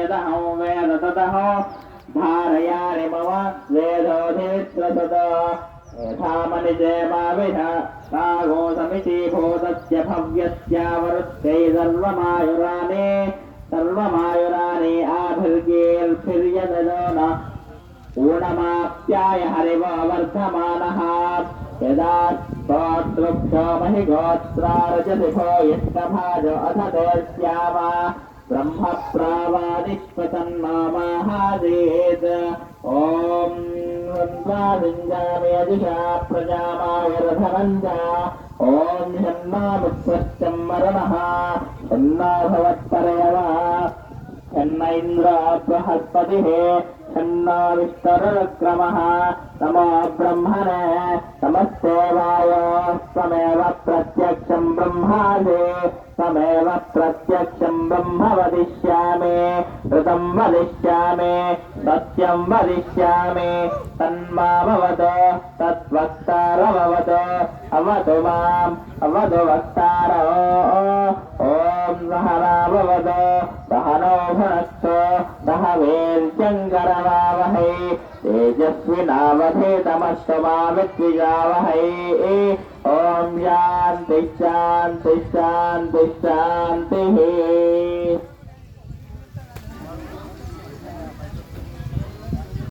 यदहं वेद ततः धारयामि मम वेदोऽधित्रसदा यथा मनिजयमाविध सागोसमिति भूतस्य भव्यस्यावरुत्यै सर्वमायुरानि आभिर्गेर्भिर्यदनो न ऊणमाप्याय हरिव वर्धमानः यदा स्तोत्रभ्यो महिगोत्रारजति भो यष्टभाजो अथ देश्याम ब्रह्म प्रावादिष्पतन्माहादेत् ॐ वन्द्वादिञ्जामि यजुषा प्रजामायरधनञ्च ॐ षण्णामुत्पश्चं मरणः षण्णो भवत्परयवा षण्ण इन्द्र बृहस्पतिः षण्णो विष्णुरुक्रमः नमो ब्रह्मणे नमस्तेवाय त्वमेव प्रत्यक्षं ब्रह्मासि त्वमेव प्रत्यक्षं ब्रह्म वदिष्यामि ऋतं वदिष्यामि सत्यं वदिष्यामि तन्मामवतु तद्वक्तारमवतु अवतु माम् अवतु वक्तारो ॐ सहनाववतु सहनो भुनक्तु सह वीर्यङ्करवावहै तेजस्विनावधीतमस्तु मा विद्विषावहै ॐ शान्ति शान्ति शान्ति शान्तिः।